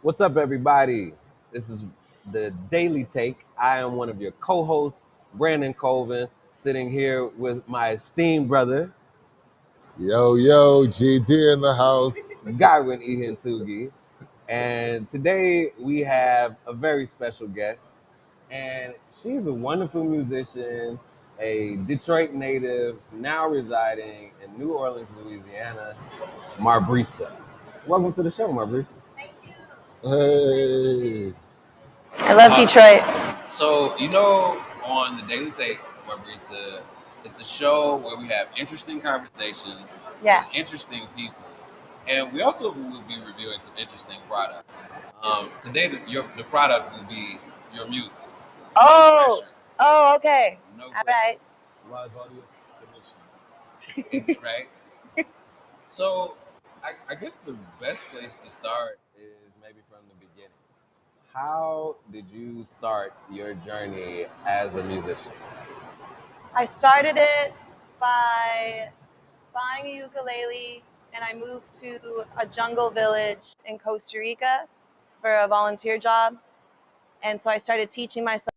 What's up, everybody? This is the Daily Take. I am one of your co-hosts, Brandon Colvin, sitting here with my esteemed brother, Yo, yo, GD in the house. Godwin Ihintugi. And today we have a very special guest, and she's a wonderful musician, a Detroit native, now residing in New Orleans, Louisiana, Marbrisa. Welcome to the show, Marbrisa. Hey. I love Detroit. On the Daily Take, Marisa, it's a show where we have interesting conversations Yeah. with interesting people, and we also will be reviewing some interesting products. Today, the product will be your music. Oh. Pressure, Oh, okay. no All pressure, right. Live audience submissions. right? So, I guess the best place to start Is maybe from the beginning. How did you start your journey as a musician? I started it by buying a ukulele, and I moved to a jungle village in Costa Rica for a volunteer job. And so I started teaching myself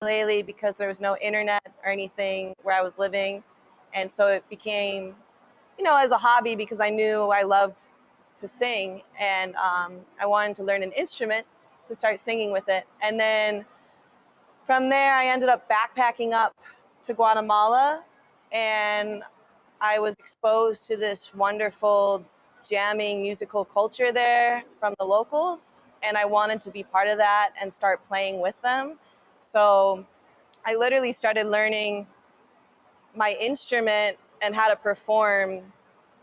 ukulele because there was no internet or anything where I was living. And so it became, as a hobby because I knew I loved to sing, and I wanted to learn an instrument to start singing with it. And then from there, I ended up backpacking up to Guatemala, and I was exposed to this wonderful jamming musical culture there from the locals, and I wanted to be part of that and start playing with them. So I literally started learning my instrument and how to perform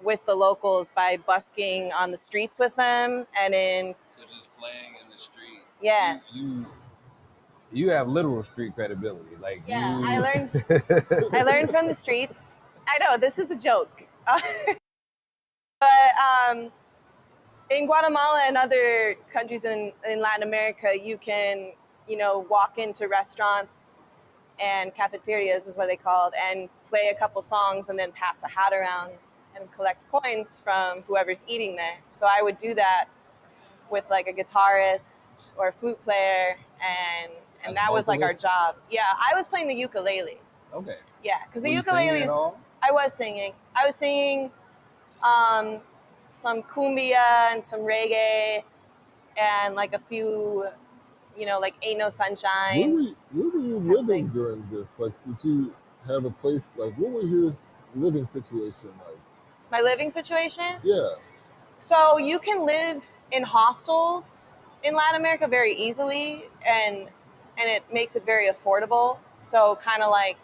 with the locals by busking on the streets with them and in So just playing in the street. yeah. You have literal street credibility. Like Yeah, you I learned from the streets. I know this is a joke. But in Guatemala and other countries in Latin America, you can, walk into restaurants and cafeterias is what they called, and play a couple songs and then pass a hat around and collect coins from whoever's eating there. So I would do that with like a guitarist or a flute player, and As a that was like our vocalist? job. Yeah, I was playing the ukulele. Okay. Yeah, because the Were you singing ukulele at is. all? I was singing. I was singing um, some cumbia and some reggae and like a few, like Ain't No Where Sunshine were where were you kind of living thing. during this? Like, did you have a place? Like, what was your living situation like? My living situation. Yeah. So you can live in hostels in Latin America very easily, and it makes it very affordable. So kind of like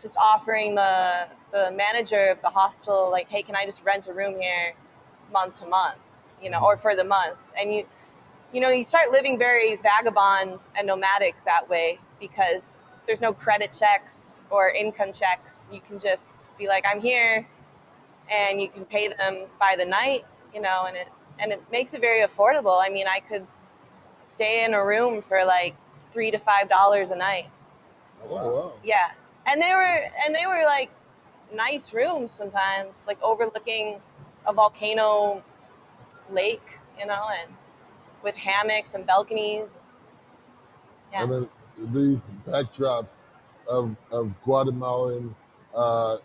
just offering the manager of the hostel like, hey, can I just rent a room here month to month, or for the month, and you start living very vagabond and nomadic that way because there's no credit checks or income checks. You can just be like, I'm here, and you can pay them by the night, and it makes it very affordable. I mean, I could stay in a room for like $3 to $5 a night. Oh Oh wow. wow. Yeah, and they were like nice rooms sometimes, like overlooking a volcano lake, and with hammocks and balconies. Yeah. And then these backdrops of Guatemalan uh,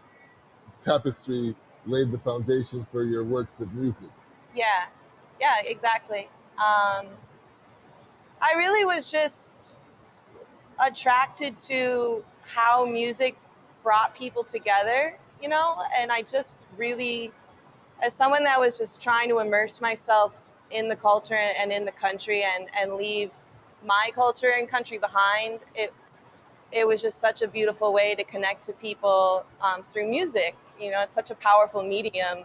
tapestry laid the foundation for your works of music. Yeah, yeah, exactly. Um, I really was just attracted to how music brought people together, and I just really, as someone that was just trying to immerse myself in the culture and in the country and leave my culture and country behind, it was just such a beautiful way to connect to people through music. It's such a powerful medium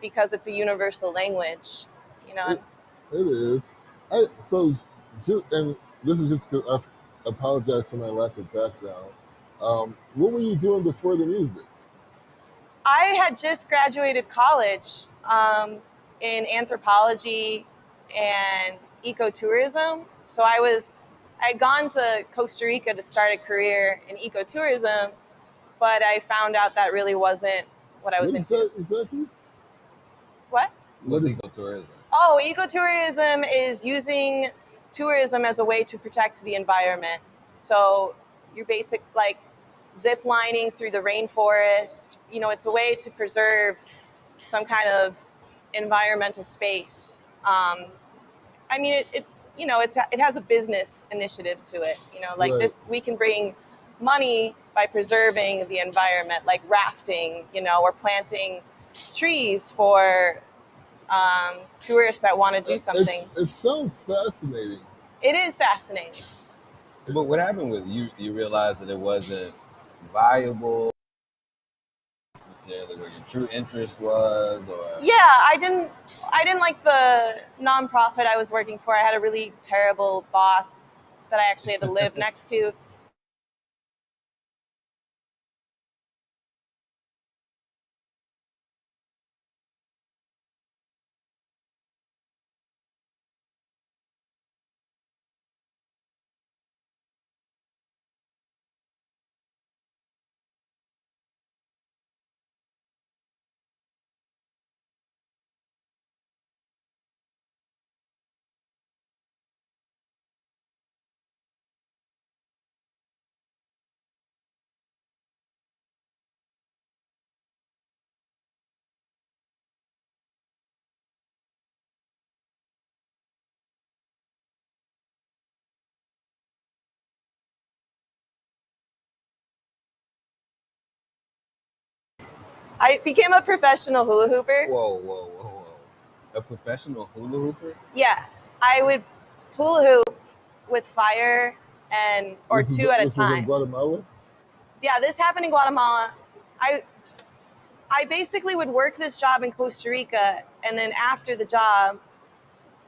because it's a universal language, and It, it is. And this is just 'cause I apologize for my lack of background. What were you doing before the music? I had just graduated college in anthropology and ecotourism. So I'd gone to Costa Rica to start a career in ecotourism, but I found out that really wasn't what I was What is into. that exactly? What? What What's is ecotourism? Oh, ecotourism is using tourism as a way to protect the environment. So you're like zip lining through the rainforest. It's a way to preserve some kind of environmental space. I mean, it has a business initiative to it. Like Right. this, we can bring money by preserving the environment, like rafting, or planting trees for tourists that want to do something. It sounds fascinating. It is fascinating. But what happened with you? You realized that it wasn't viable necessarily where your true interest was, or Yeah, I didn't like the nonprofit I was working for. I had a really terrible boss that I actually had to live next to. I became a professional hula hooper. whoa, whoa, whoa, whoa, a professional hula hooper? Yeah, I would hula hoop with fire or two at a This was in time. Guatemala. Yeah, this happened in Guatemala. I I basically would work this job in Costa Rica, and then after the job,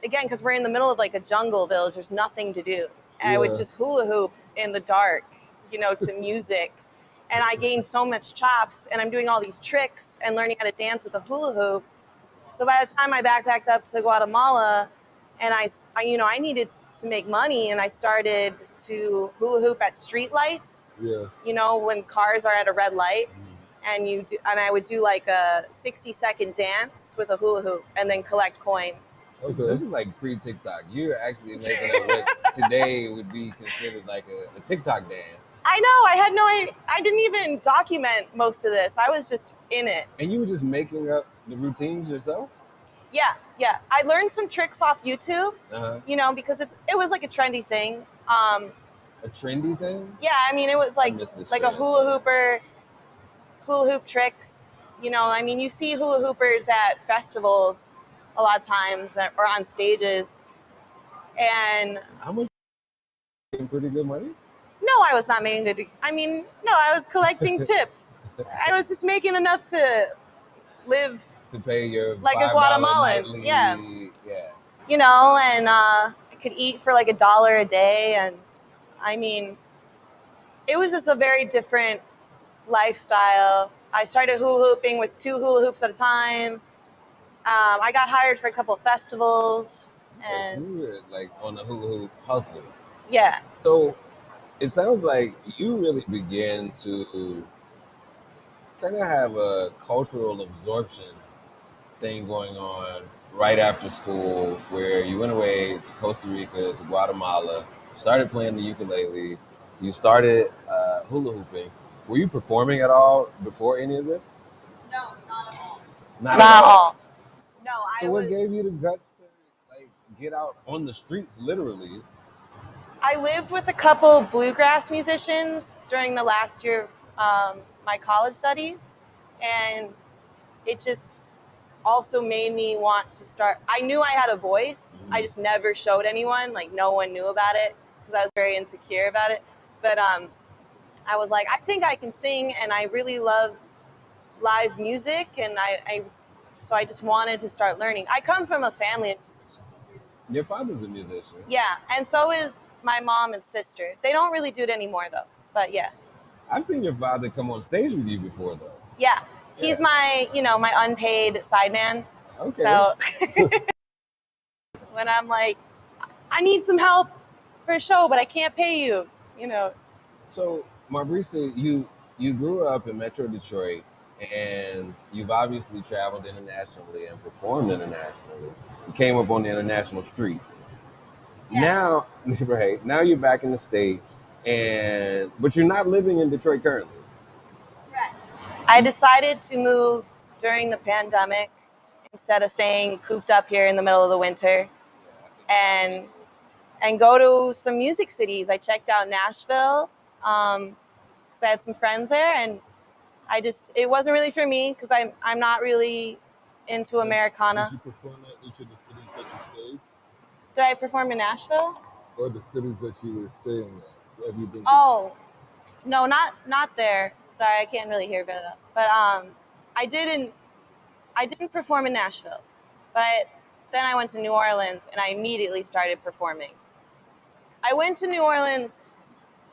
again, because we're in the middle of like a jungle village, there's nothing to do. And I would Yeah. just hula hoop in the dark, to music. And I gained so much chops, and I'm doing all these tricks and learning how to dance with a hula hoop. So by the time I backpacked up to Guatemala, and I needed to make money, and I started to hula hoop at street lights. Yeah. When cars are at a red light, and I would do like a 60-second dance with a hula hoop, and then collect coins. So Okay. this is like pre-TikTok. You're actually making it what today would be considered like a TikTok dance. I know. I didn't even document most of this. I was just in it. And you were just making up the routines yourself? Yeah. I learned some tricks off YouTube. Uh-huh. Because it was like a trendy thing. A trendy thing? Yeah, I mean, it was I missed this like a trend. hula hoop tricks. You see hula hoopers at festivals a lot of times or on stages. And How much? Pretty good money? no, I was not making good. No, I was collecting tips. I was just making enough to live To pay your like a $5 Guatemalan. nightly, Yeah. yeah. And I could eat for like $1 a day. And it was just a very different lifestyle. I started hula hooping with 2 hula hoops at a time. I got hired for a couple of festivals. Okay, so And you were like on the hula hoop hustle. yeah. So it sounds like you really began to kind of have a cultural absorption thing going on right after school, where you went away to Costa Rica, to Guatemala, started playing the ukulele, you started hula hooping. Were you performing at all before any of this? No, not at all. Not at all. No, So what gave you the guts to like get out on the streets, literally? I lived with a couple bluegrass musicians during the last year of my college studies, and it just also made me want to start. I knew I had a voice. I just never showed anyone. Like, no one knew about it because I was very insecure about it. But I was like, I think I can sing, and I really love live music, and so I just wanted to start learning. I come from a family of musicians too. Your father's a musician. Yeah, and so is my mom and sister. They don't really do it anymore though, but yeah. I've seen your father come on stage with you before, though. Yeah, he's Yeah. my unpaid sideman. Okay. So when I'm like, I need some help for a show, but I can't pay you. So, Marbrisa, you grew up in Metro Detroit. and you've obviously traveled internationally and performed internationally. You came up on the international streets. Yeah. Now, right now, you're back in the States, and but you're not living in Detroit currently. Correct. I decided to move during the pandemic instead of staying cooped up here in the middle of the winter, and go to some music cities. I checked out Nashville because I had some friends there, and it wasn't really for me because I'm not really into Americana. Did you perform at each of the cities that you stayed, Did I perform in Nashville? or the cities that you were staying at? Have you been? Oh, no, not there. Sorry, I can't really hear better. But I didn't perform in Nashville, but then I went to New Orleans and I immediately started performing. I went to New Orleans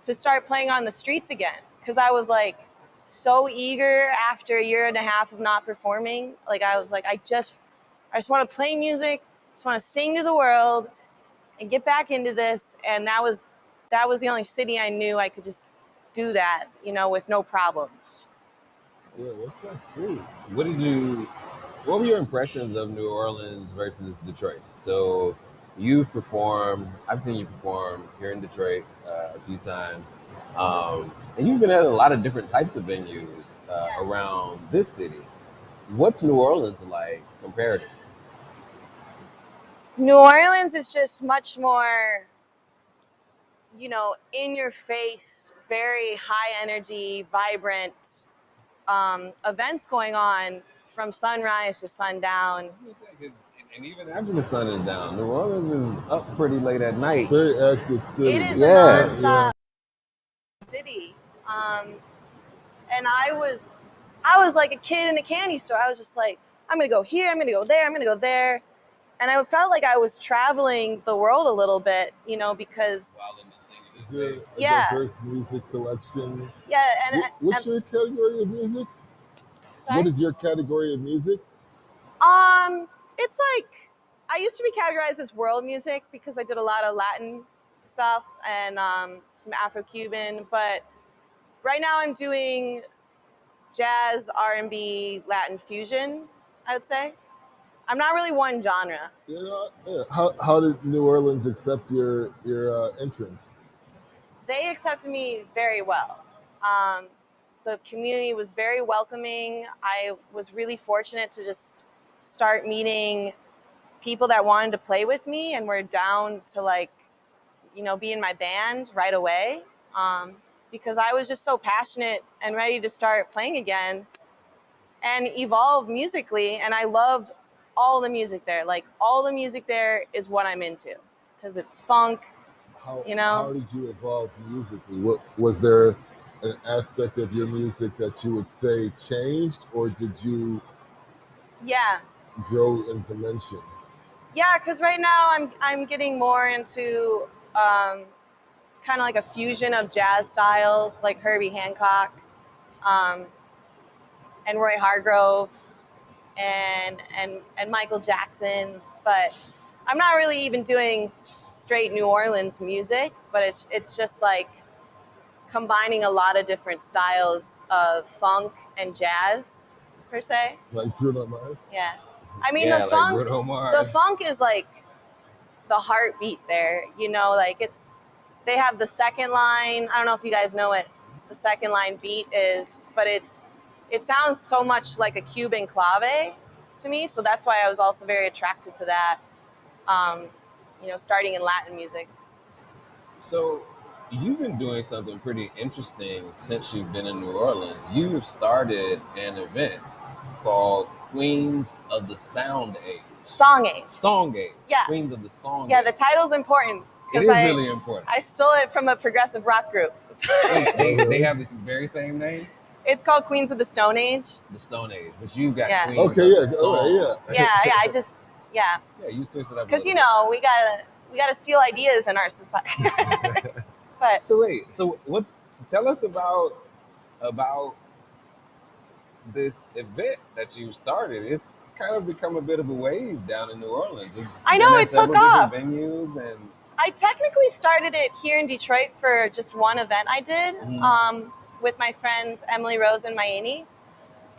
to start playing on the streets again because I was like so eager after a year and a half of not performing. Like I was like, I just want to play music, just want to sing to the world and get back into this. And that was the only city I knew I could just do that, with no problems. Yeah, that sounds great. What were your impressions of New Orleans versus Detroit? So you've performed. I've seen you perform here in Detroit a few times, and you've been at a lot of different types of venues around this city. What's New Orleans like comparatively? New Orleans is just much more, in your face, very high energy, vibrant events going on from sunrise to sundown. And even after the sun is down, New Orleans is up pretty late at night. Very active city. It is Yeah. a nonstop city. And I was like a kid in a candy store. I was just like, I'm gonna go here, I'm gonna go there, I'm gonna go there. And I felt like I was traveling the world a little bit, because Is there a Yeah. diverse music collection? yeah, and What's your category of music? sorry? What is your category of music? It's like I used to be categorized as world music because I did a lot of Latin stuff and some Afro-Cuban, but right now I'm doing jazz, R&B, Latin fusion, I would say. I'm not really one genre. Yeah. How did New Orleans accept your entrance? They accepted me very well. The community was very welcoming. I was really fortunate to just start meeting people that wanted to play with me and were down to be in my band right away, because I was just so passionate and ready to start playing again and evolve musically. And I loved all the music there. Like all the music there is what I'm into because it's funk. How did you evolve musically? What was there an aspect of your music that you would say changed, or did you Yeah. grow in dimension? Yeah, because right now I'm getting more into kind of like a fusion of jazz styles, like Herbie Hancock, um, and Roy Hargrove, and Michael Jackson. But I'm not really even doing straight New Orleans music, but it's just like combining a lot of different styles of funk and jazz per se. Like Bruno Mars? Yeah, I mean Yeah, the like funk. Bruno Mars. The funk is like the heartbeat there. Like they have the second line. I don't know if you guys know what the second line beat is, but it sounds so much like a Cuban clave to me. So that's why I was also very attracted to that. Starting in Latin music. So you've been doing something pretty interesting since you've been in New Orleans. You've started an event called Queens of the Sound Age. Song Age. Song Age. Yeah. Queens of the Song Yeah, Age. the title's important. It is really important. I stole it from a progressive rock group. Wait, they have this very same name? It's called Queens of the Stone Age. The Stone Age. But you got Yeah. Queens Okay, of yeah, the Song. yeah. Yeah. Yeah, you switched it up. Because we gotta steal ideas in our society. But So tell us about this event that you started. It's kind of become a bit of a wave down in New Orleans. I know, been at it took several off. different venues, and I technically started it here in Detroit for just one event I did with my friends Emily Rose and Mayeni.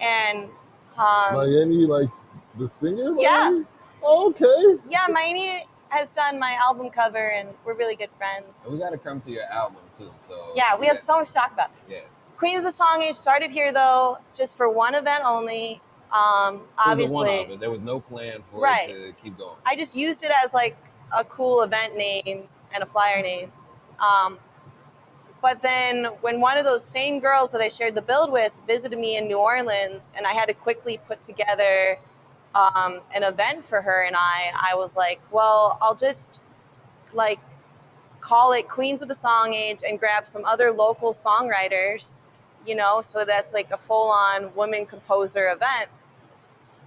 And Miami, like the singer, yeah, Miami? Oh, okay. yeah, Miami has done my album cover, and we're really good friends. And we got to come to your album too. So Yeah, we have so much to talk about. Yes. Queens of the Song Age started here though, just for one event only. So Obviously, it was a one-off. There was no plan for Right. it to keep going. I just used it as like a cool event name and a flyer name. But then when one of those same girls that I shared the build with visited me in New Orleans, and I had to quickly put together an event for her and I was like, well, I'll just like call it Queens of the Song Age and grab some other local songwriters, you know, so that's like a full-on woman composer event.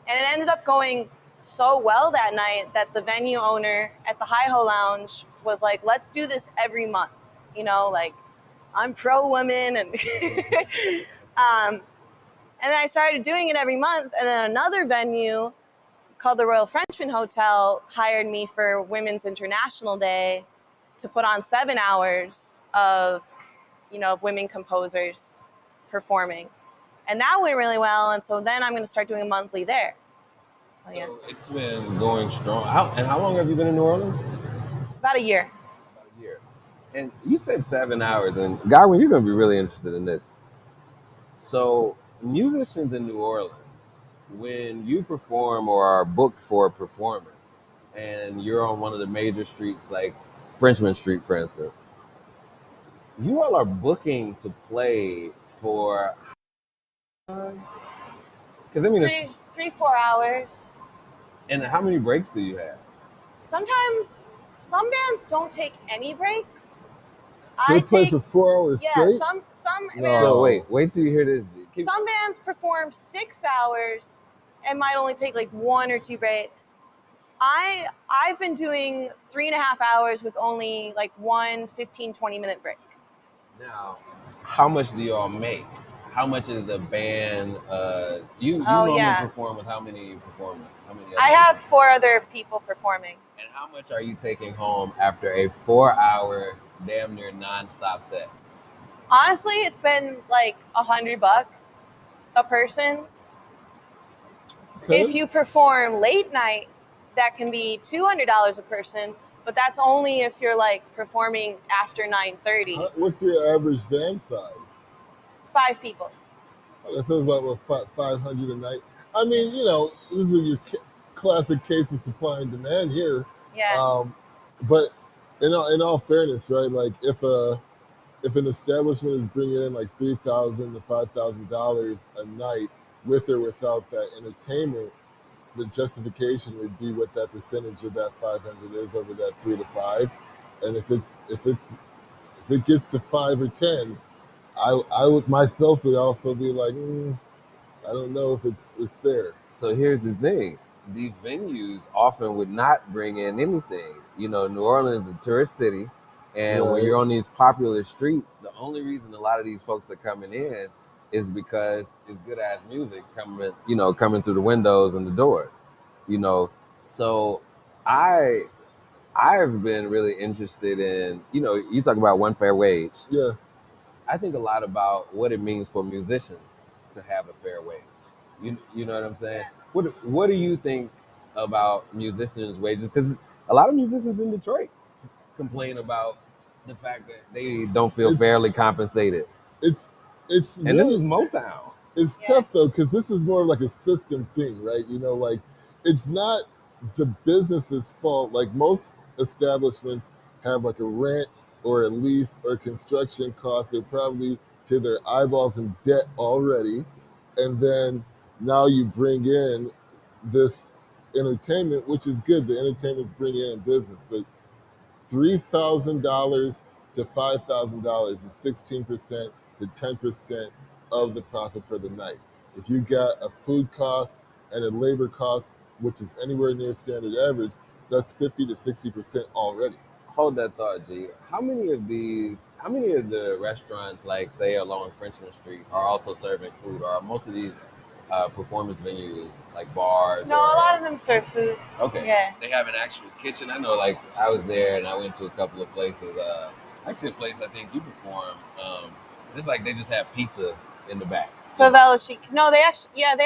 And it ended up going so well that night that the venue owner at the Hi Ho Lounge was like, let's do this every month, you know, like I'm pro women. And and then I started doing it every month. And then another venue called the Royal Frenchman Hotel hired me for Women's International Day to put on 7 hours of, you know, of women composers performing. And that went really well. And so then I'm going to start doing a monthly there. So, yeah. It's been going strong. How long have you been in New Orleans? About a year. About a year. And you said 7 hours. And Godwin, you're going to be really interested in this. So musicians in New Orleans, when you perform or are booked for a performance, and you're on one of the major streets like Frenchman Street, for instance, you all are booking to play for. Because I mean, 4 hours. And how many breaks do you have? Sometimes some bands don't take any breaks. So they play for 4 hours straight? Some No. bands, So wait till you hear this. some bands perform 6 hours and might only take like 1 or 2 breaks. I've been doing 3.5 hours with only like 1 15-20 minute break. Now, how much do y'all make? How much is a band? You normally perform with how many performers? How many? I have 4 other people performing. And how much are you taking home after a 4-hour, damn near nonstop set? Honestly, it's been like $100 a person. Okay. If you perform late night, that can be $200 a person, but that's only if you're like performing after 9:30. What's your average band size? 5 people. That sounds like what 500 a night. I mean, you know, this is your classic case of supply and demand here. Yeah. But in all fairness, right? Like if an establishment is bringing in like $3,000 to $5,000 a night with or without that entertainment, the justification would be what that percentage of that 500 is over that 3 to 5. And if it gets to 5 or 10, I would myself would also be like, I don't know if it's there. So here's the thing: these venues often would not bring in anything. You know, New Orleans is a tourist city, and when you're on these popular streets, the only reason a lot of these folks are coming in is because it's good ass music coming through the windows and the doors. You know, so I've been really interested in, you talk about one fair wage. Yeah. I think a lot about what it means for musicians to have a fair wage. You know what I'm saying? What do you think about musicians' wages? Because a lot of musicians in Detroit complain about the fact that they don't feel fairly compensated. It's and really, this is Motown. It's tough though, because this is more like a system thing, right? You know, like it's not the business's fault. Like most establishments have like a rent or a lease or construction cost. They're probably to their eyeballs in debt already. And then now you bring in this entertainment, which is good. The entertainment's bringing in business, but $3,000 to $5,000 is 16% to 10% of the profit for the night. If you got a food cost and a labor cost, which is anywhere near standard average, that's 50 to 60% already. Hold that thought, G. How many of the restaurants, like say along Frenchman Street, are also serving food? Or are most of these performance venues like bars? No, a lot of them serve food. Okay. Yeah. They have an actual kitchen. I know, like I was there and I went to a couple of places. Actually, a place I think you performed. It's like they just have pizza in the back. Favela chic. No, they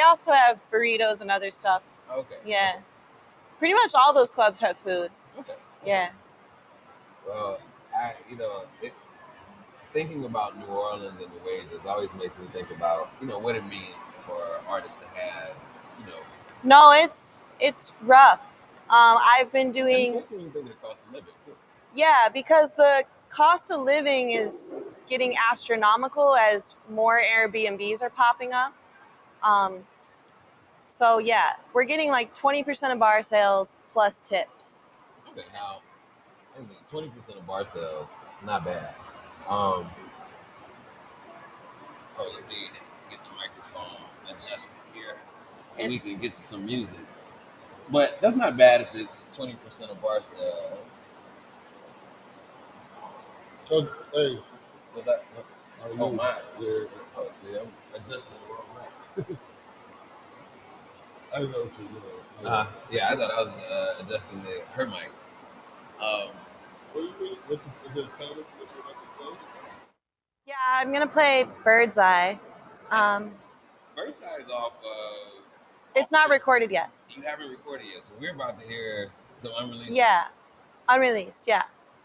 also have burritos and other stuff. Okay. Yeah. Pretty much all those clubs have food. Okay. Yeah. Well, thinking about New Orleans and the wages always makes me think about, what it means for artists to have, No, it's rough. I've been and doing, especially when you think of the cost of living too. yeah, because the cost of living is getting astronomical as more Airbnbs are popping up. So yeah, we're getting like 20% of bar sales plus tips. Okay, now 20% of bar sales, not bad. Let me get the microphone adjusted here so we can get to some music. But that's not bad if it's 20% of bar sales. Oh, hey. Was that? Oh, mine. Yeah. Oh, see, I'm adjusting the wrong mic. I know what you're doing. Yeah, I thought I was adjusting her mic. What do you mean? Is there a title to what you're about to play? Yeah, I'm gonna play Bird's Eye. Bird's Eye is off. It's not recorded yet. You haven't recorded yet, so we're about to hear some unreleased. Yeah, unreleased. Yeah.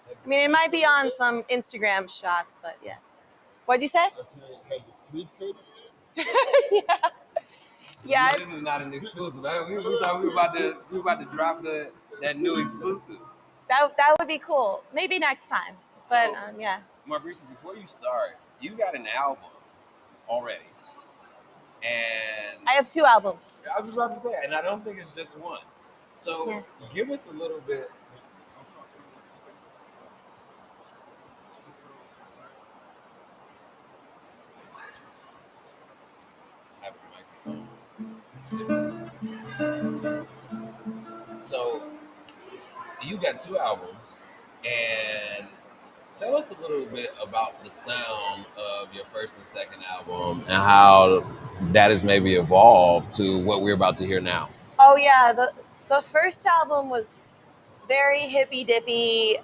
I mean, it might be on some Instagram shots, but yeah. What'd you say? I said, have the streets heard it yet? Yeah. Yeah. This is not an exclusive. We thought we were about to drop that new exclusive. That would be cool. Maybe next time. But So, yeah. Marisa, before you start, you got an album already, and I have 2 albums. I was about to say, and I don't think it's just one. So Yeah. give us a little bit. Have a microphone. So you got 2 albums, and tell us a little bit about the sound of your first and second album and how that has maybe evolved to what we're about to hear now. Oh yeah, the first album was very hippy dippy.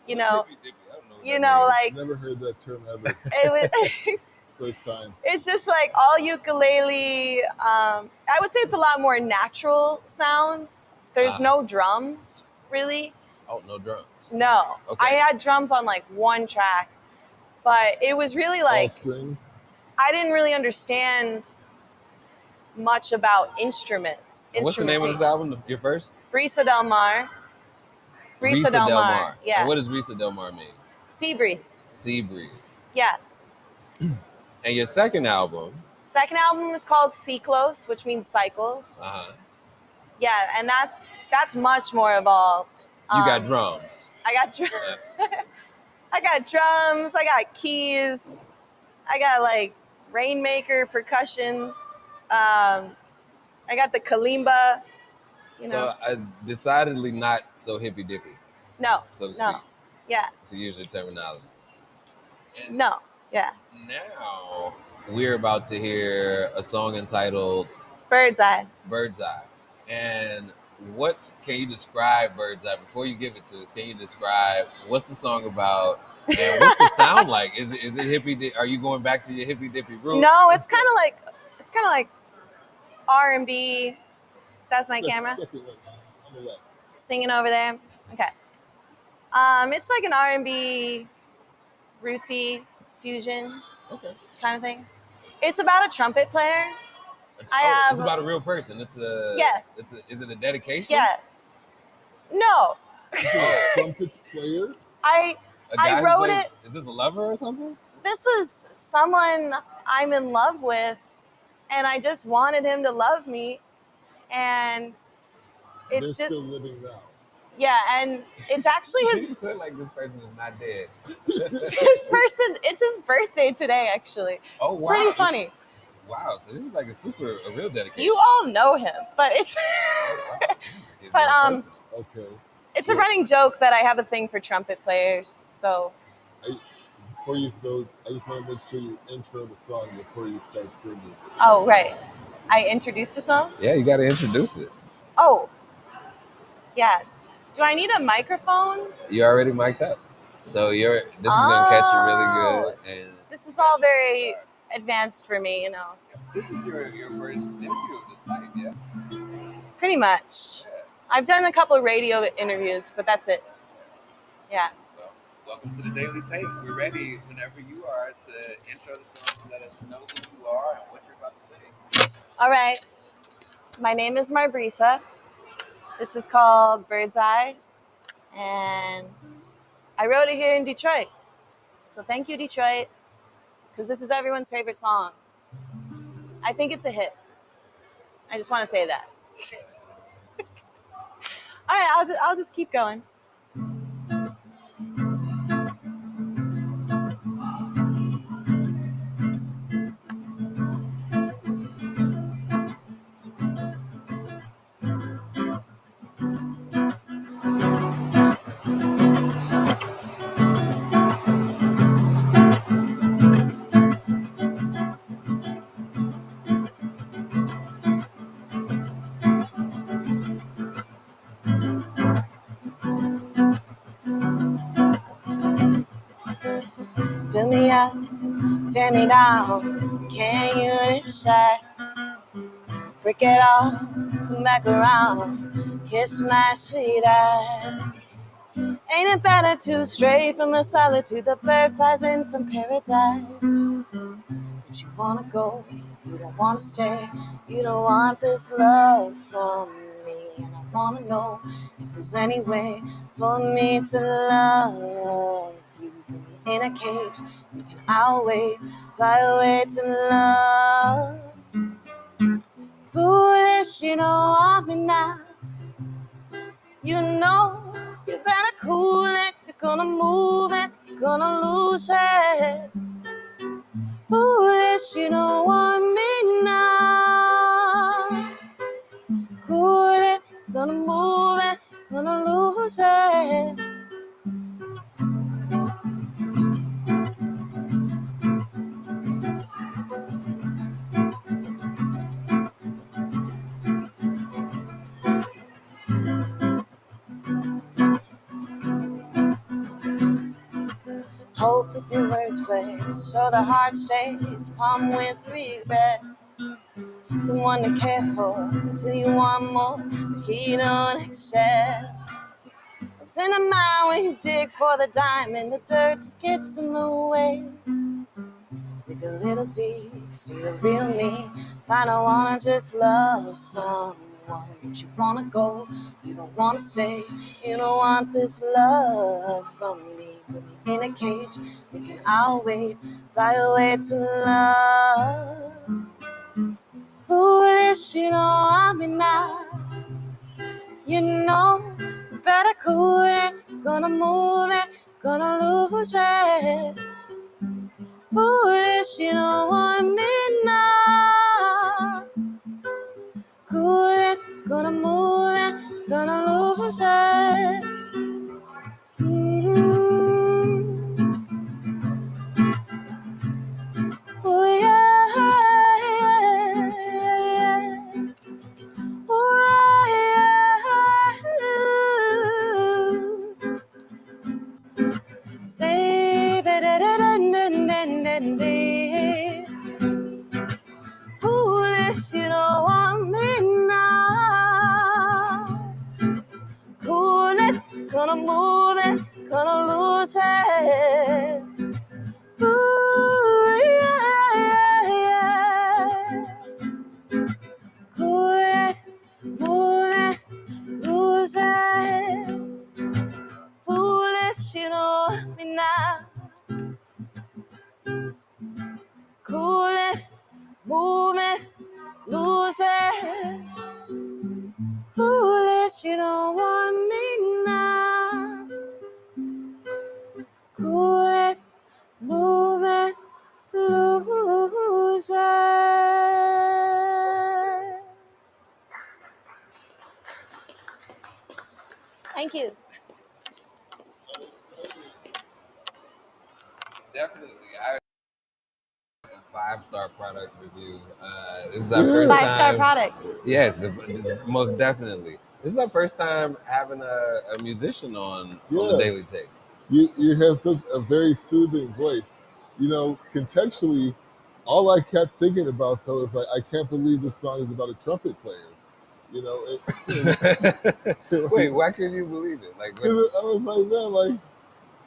You know, like Never heard that term ever. it was. First time. It's just like all ukulele. I would say it's a lot more natural sounds. There's no drums, really. Oh, no drums. No. Okay. I had drums on like one track, but it was really like all strings. I didn't really understand much about instruments. What's the name of this album? Your first? Brisa Del Mar. Brisa Del Mar. Yeah. And what does Brisa Del Mar mean? Sea breeze. Sea breeze. Yeah. And your second album? Second album is called Ciclos, which means cycles. Yeah, and that's much more evolved. You got drums. I got drums. I got drums. I got keys. I got like rainmaker percussions. I got the kalimba. So decidedly not so hippy dippy. No. So to speak. No. Yeah. To use your terminology. And no. Yeah. Now we're about to hear a song entitled Bird's Eye. Bird's Eye. And can you describe Bird's Eye before you give it to us? Can you describe what's the song about and what's the sound like? Is it hippie? Are you going back to your hippy dippy roots? No, it's kind of like R&B. That's my camera. Second one on the left. Singing over there. Okay. It's like an R&B, rootsy fusion, kind of thing. It's about a trumpet player. It's about a real person. Is it a dedication? Yeah. No. A trumpet player? I wrote it. Is this a lover or something? This was someone I'm in love with, and I just wanted him to love me, and it's They're still living now. Yeah, and it's actually his. You feel like this person is not dead. It's his birthday today, actually. Oh, wow. It's pretty funny. Wow, so this is like a real dedication. You all know him, but it's. But okay. It's a running joke that I have a thing for trumpet players. So. I just want to make sure you intro the song before you start singing. Oh right, I introduced the song. Yeah, you got to introduce it. Oh. Yeah. Do I need a microphone? You already mic'd up, so this is gonna catch you really good. And this is all very advanced for me, This is your first interview of this type, yeah? pretty much. I've done a couple of radio interviews, but that's it. Yeah. Well, welcome to the Daily Tape. We're ready whenever you are to intro the song, let us know who you are and what you're about to say. All right. My name is Marbrisa. This is called Bird's Eye, and I wrote it here in Detroit. So thank you, Detroit, because this is everyone's favorite song. I think it's a hit. I just want to say that. All right, I'll just keep going. Fill me up, tear me down, can you decide? Break it all, come back around, kiss my sweet eye. Ain't it better to stray from the solitude, the bird flies in from paradise? But you wanna go, you don't wanna stay, you don't want this love from me. And I wanna know if there's any way for me to love you. Put me in a cage, thinking I'll wait, fly away to love. Foolish, you don't want me now. You know, you better cool it, you're gonna move it, you're gonna lose it. Foolish, you don't want me now. Cool it, gonna move it, gonna lose it. Hope with your words play, so the heart stays palm with regret. Someone to care for until you want more, but he don't accept. It's in a mind when you dig for the diamond, the dirt gets in the way. Dig a little deep, see the real me. Find I wanna just love someone, but you wanna go, you don't wanna stay. You don't want this love from me. Put me in a cage, thinking I'll wait, fly away to love. Foolish, you don't want me now. You know, you better cool it, gonna move it, gonna lose it. Foolish, you don't want me now. Cool it, gonna move it, gonna lose it. Oh yeah, oh yeah. Say foolish, you don't want me now. Cool it, gonna move it, gonna lose it. Ooh, yeah, yeah. Cool it, move it, lose it. Foolish, you don't want me now. Cool it, move it, lose it. Foolish, you don't want me now. Cool it, move it, lose it. Thank you. Definitely. A 5-star product review. This is our first time. 5-star product. Yes, most definitely. This is our first time having a musician on the Daily Tape. You have such a very soothing voice. You know, contextually, all I kept thinking about though is like, I can't believe this song is about a trumpet player. You know, Wait, why couldn't you believe it? Like, what? I was like, man, like,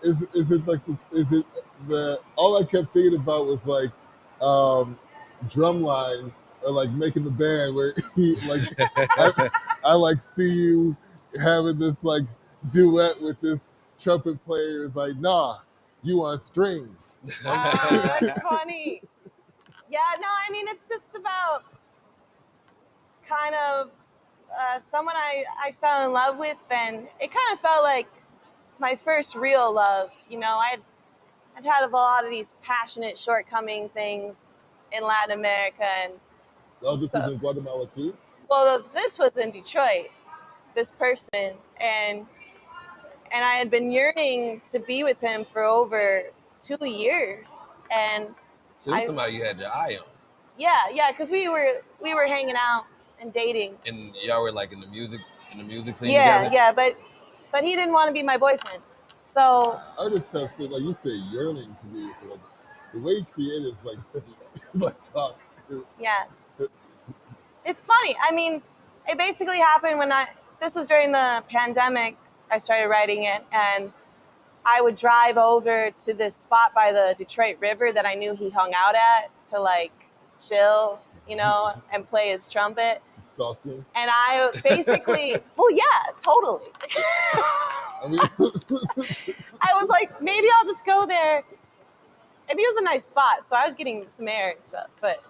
is it like is it the all I kept thinking about was like drumline or like making the band where he like I like see you having this like duet with this trumpet player is like, nah, you on strings. Oh, that's funny. Yeah, no, I mean, it's just about kind of someone I fell in love with, and it kind of felt like my first real love. You know, I'd had a lot of these passionate shortcoming things in Latin America, and Oh, this was so, in Guatemala too? well, this was in Detroit, this person, and I had been yearning to be with him for over 2 years, and So it was somebody you had your eye on, yeah, because we were hanging out and dating. and y'all were like in the music scene Yeah, together. yeah, but he didn't want to be my boyfriend. So Artists have said, like you say, yearning to be with it. Like, the way creatives like like talk. yeah, it's funny. I mean, it basically happened when this was during the pandemic. I started writing it, and I would drive over to this spot by the Detroit River that I knew he hung out at to like chill, you know, and play his trumpet. Stalked him. And I basically, well, yeah, totally. I mean, I was like, maybe I'll just go there. I mean, it was a nice spot, so I was getting some air and stuff. But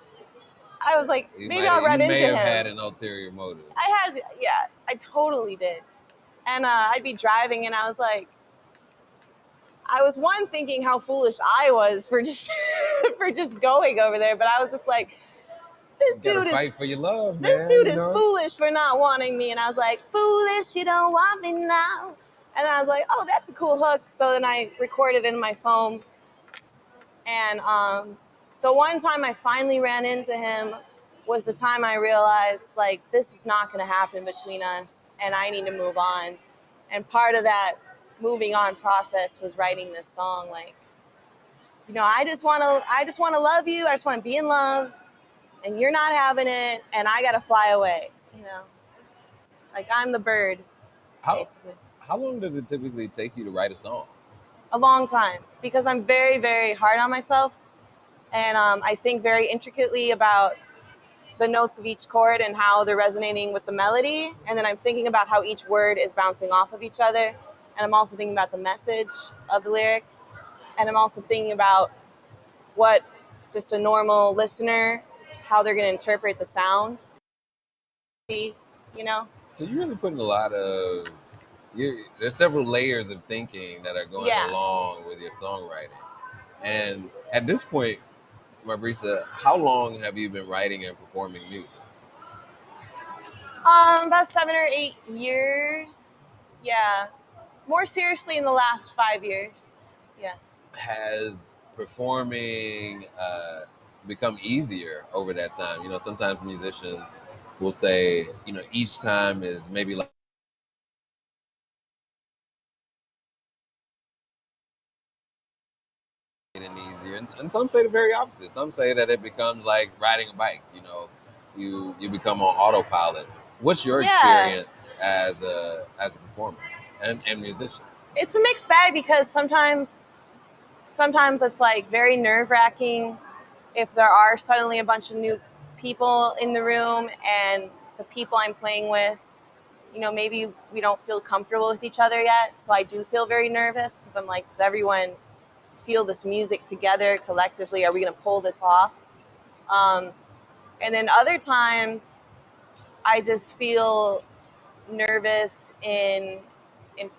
I was like, maybe I'll run You into may have him. had an ulterior motive. Yeah, I totally did. And I'd be driving, and I was like, I was thinking how foolish I was for just for just going over there, but I was just like, this You gotta dude fight for your love, this man. dude you is know? foolish for not wanting me. And I was like, foolish, you don't want me now. And then I was like, oh, that's a cool hook. So then I recorded it in my phone. And the one time I finally ran into him was the time I realized, like, this is not going to happen between us, and I need to move on. And part of that moving on process was writing this song. Like, you know, I just want to love you. I just want to be in love, and you're not having it, and I got to fly away. You know, like I'm the bird, How basically. how long does it typically take you to write a song? A long time, because I'm very, very hard on myself, and I think very intricately about the notes of each chord and how they're resonating with the melody. And then I'm thinking about how each word is bouncing off of each other. And I'm also thinking about the message of the lyrics. And I'm also thinking about what just a normal listener, how they're going to interpret the sound, you know? So you're really putting a lot of there's several layers of thinking that are going Yeah. along with your songwriting. And at this point, Marbrisa, how long have you been writing and performing music? About 7 or 8 years. Yeah. More seriously in the last 5 years. Yeah. Has performing become easier over that time? You know, sometimes musicians will say, you know, each time is maybe like getting easier, and some say the very opposite. Some say that it becomes like riding a bike. You know, you become on autopilot. What's your experience as a performer and musician? It's a mixed bag because sometimes it's like very nerve-wracking if there are suddenly a bunch of new people in the room and the people I'm playing with, you know, maybe we don't feel comfortable with each other yet. So I do feel very nervous because I'm like, does everyone feel this music together collectively? Are we going to pull this off? Um, and then other times I just feel nervous in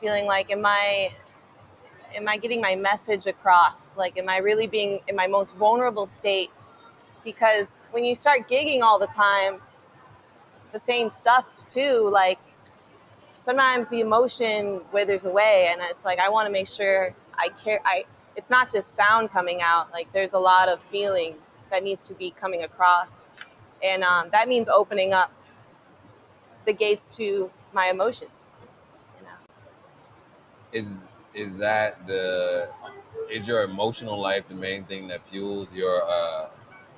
feeling like, am I getting my message across? Like, am I really being in my most vulnerable state? Because when you start gigging all the time, the same stuff too, like sometimes the emotion withers away, and it's like I want to make sure I care. It's not just sound coming out. Like there's a lot of feeling that needs to be coming across, and that means opening up the gates to my emotions. You know? Is that the is your emotional life the main thing that fuels your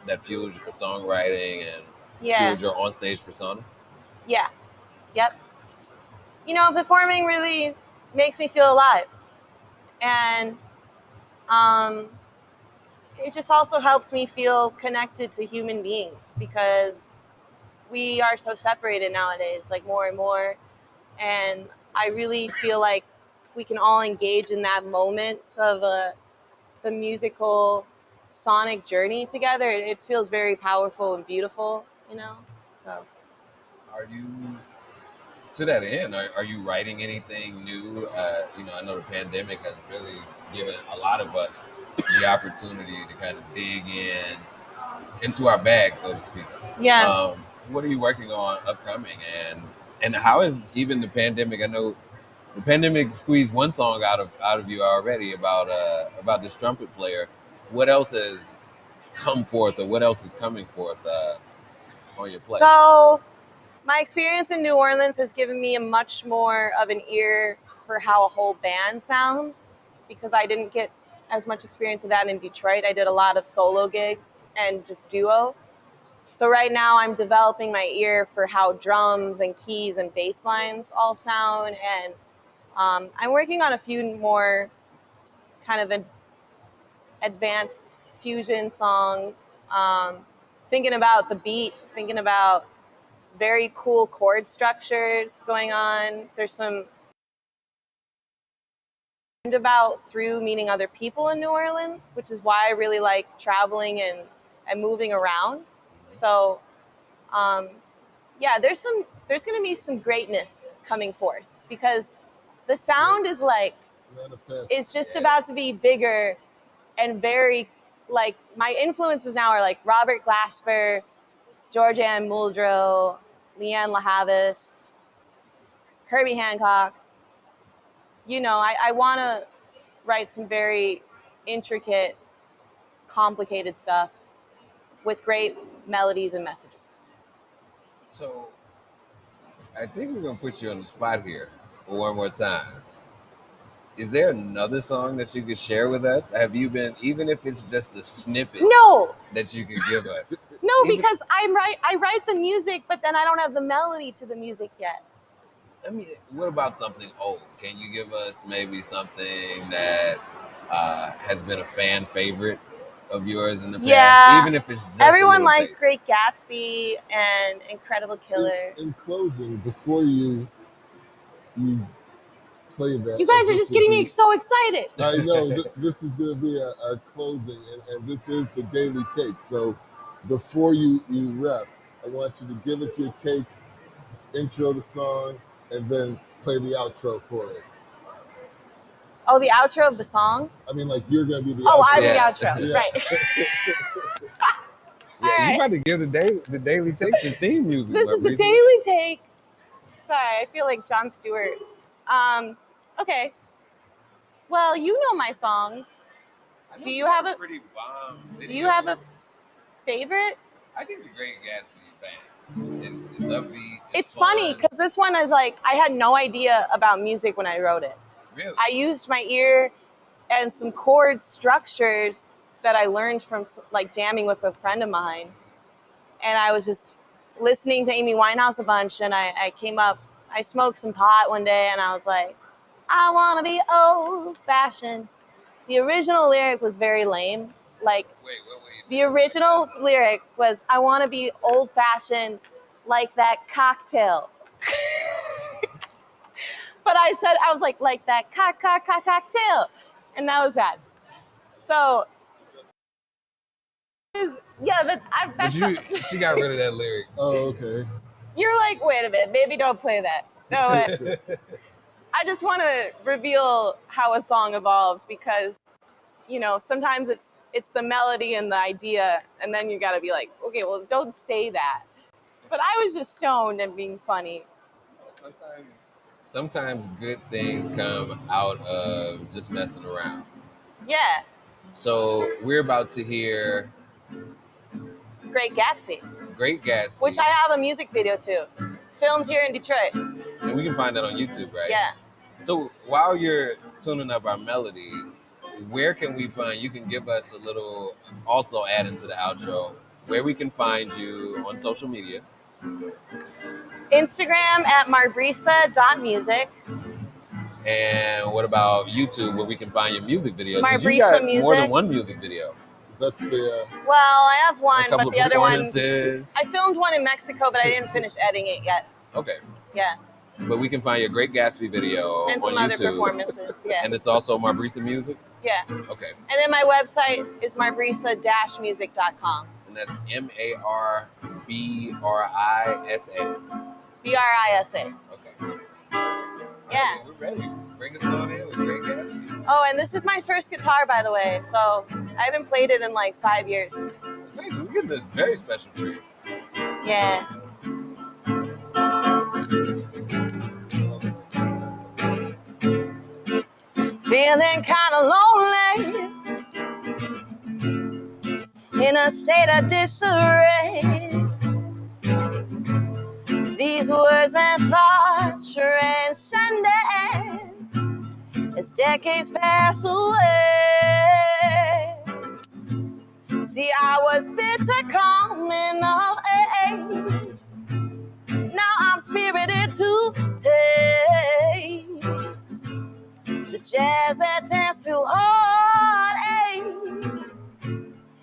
that fuels your songwriting and Yeah. fuels your on-stage persona? Yeah. Yep. You know, performing really makes me feel alive. And it just also helps me feel connected to human beings because we are so separated nowadays, like more and more. And I really feel like if we can all engage in that moment of the musical sonic journey together, it feels very powerful and beautiful, you know? So. Are you, to that end, are you writing anything new? I know the pandemic has really given a lot of us the opportunity to kind of dig into our bag, so to speak. Yeah. What are you working on upcoming, and how is even the pandemic? I know the pandemic squeezed one song out of you already about this trumpet player. What else has come forth, or what else is coming forth on your plate? So, my experience in New Orleans has given me a much more of an ear for how a whole band sounds because I didn't get as much experience of that in Detroit. I did a lot of solo gigs and just duo. So right now I'm developing my ear for how drums and keys and bass lines all sound. And I'm working on a few more kind of advanced fusion songs, thinking about the beat, thinking about very cool chord structures going on. There's some about through meeting other people in New Orleans, which is why I really like traveling and moving around. So yeah, there's going to be some greatness coming forth because the sound is like Manifest. is just about to be bigger and very like my influences now are like Robert Glasper, Georgianne Muldrow, Leanne LaHavis, Herbie Hancock. You know, I want to write some very intricate, complicated stuff with great melodies and messages. So I think we're gonna put you on the spot here one more time. Is there another song that you could share with us? Have you been, even if it's just a snippet No, that you could give us? no, Even- because I write the music, but then I don't have the melody to the music yet. I mean, what about something old? Can you give us maybe something that has been a fan favorite of yours in the past, even if it's just everyone a likes taste? Great Gatsby and Incredible Killer. In closing, before you play that, You guys are this just will getting me be- so excited. I know this is going to be our closing, and this is the daily take. So before you rep, I want you to give us your take, intro the song, and then play the outro for us. Oh, the outro of the song? I mean, like you're going to be the Oh, outro. I'm Yeah. the outro, Yeah. right. Yeah, All you right. about to give the daily take some theme music. This is the Breezy. daily take. Sorry, I feel like Jon Stewart. Okay. Well, you know my songs. I know Do you have a pretty bomb? Do you have a favorite? I think the Great Gatsby bands. It's upbeat. It's funny because this one is like I had no idea about music when I wrote it. Really? I used my ear and some chord structures that I learned from like jamming with a friend of mine, and I was just listening to Amy Winehouse a bunch, and I came up. I smoked some pot one day, and I was like, I want to be old fashioned. The original lyric was very lame. Like Wait. the original lyric was, I want to be old fashioned like that cocktail. But I was like that cocktail. And that was bad. So, yeah, that's She got rid of that lyric. Oh, okay. You're like, wait a minute, maybe don't play that. No, I just want to reveal how a song evolves because, you know, sometimes it's the melody and the idea, and then you got to be like, okay, well, don't say that. But I was just stoned and being funny. Sometimes good things come out of just messing around. Yeah, So we're about to hear Great Gatsby, Great Gatsby, which I have a music video to, filmed here in Detroit. and we can find that on YouTube, right? Yeah. So while you're tuning up our melody, where can we find? You can give us a little, also add into the outro, where we can find you on social media. Instagram at marbrisa.music. And what about YouTube, where we can find your music videos? 'Cause you Marbrisa got more than Music. one music video. That's the Well, I have one, A couple but of the other one, performances. I filmed one in Mexico, but I didn't finish editing it yet. Okay. Yeah, But we can find your Great Gatsby video and on some other YouTube. performances. Yeah, And it's also Marbrisa Music? yeah. Okay. And then my website is marbrisa-music.com. And that's MARBRISA. BRISA. Okay. Yeah. We're ready. Bring us on in with Great Gatsby. Oh, and this is my first guitar, by the way. So I haven't played it in like 5 years. Crazy. We're getting this very special treat. Yeah. Feeling kind of lonely, in a state of disarray. These words and thoughts transcendent as decades pass away. See, I was bitter coming of age. Now I'm spirited to taste the jazz that dance through heartache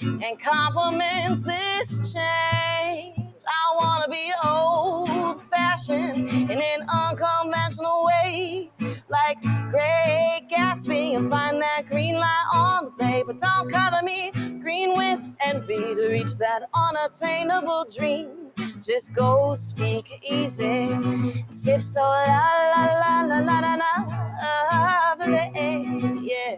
and compliments this change. I wanna be old-fashioned in an unconventional way, like Great Gatsby, and find that green light on the bay. But don't color me green with envy to reach that unattainable dream. Just go speak easy, sip so la la la la la la la, yeah.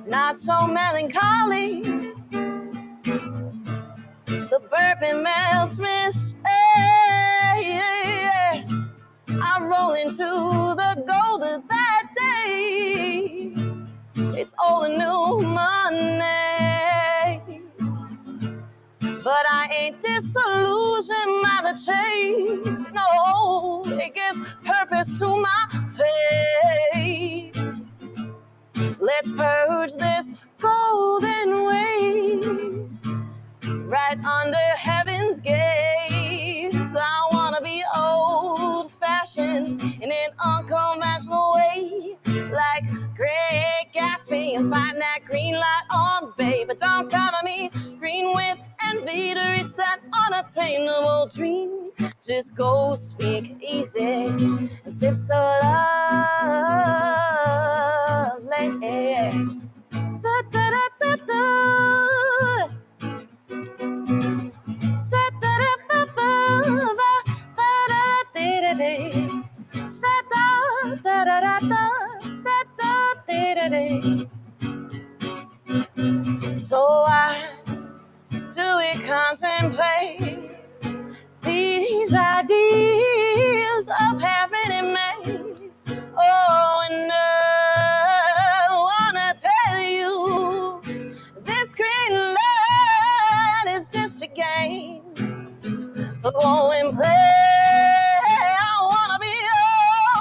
Not so melancholy, the bourbon melts me stay. I roll into the gold of that day. It's all the new money, but I ain't disillusioned by the chase. No, it gives purpose to my faith. Let's purge this golden waste right under heaven's gaze. I wanna be old-fashioned in an unconventional way, like Great Gatsby, and find that green light on the bay. But don't color me green with envy to reach that unattainable dream. Just go speak easy and sip so lovely. Sa-da-da-da-da. So why do we contemplate these ideas of heaven and made? Oh, and I wanna tell you, this green light is just a game. So go and play. I wanna be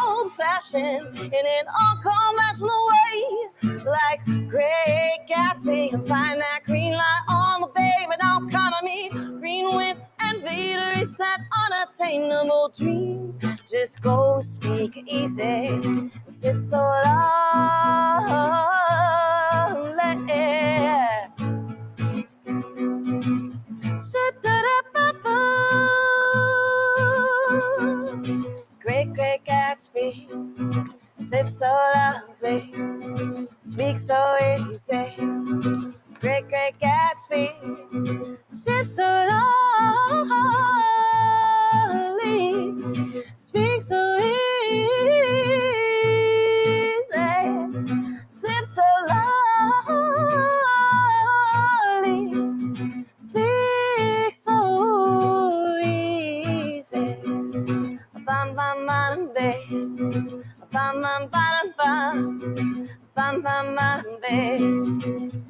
old-fashioned in an unconventional way, like Great Gatsby, and find that green light on the bay. But don't color me green with envy to reach that unattainable dream. Just go speak easy and sip so lovely. Great, great Gatsby, sip so lovely, speak so easy. Great, great Gatsby, sip so lovely, speak so easy. Sip so lovely, speak so easy. Bam bam bam bam, bam bam bam bam, bam bam bam bam,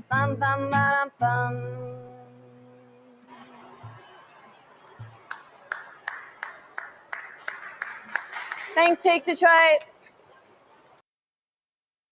bam bam bam bam. Thanks, Take Detroit.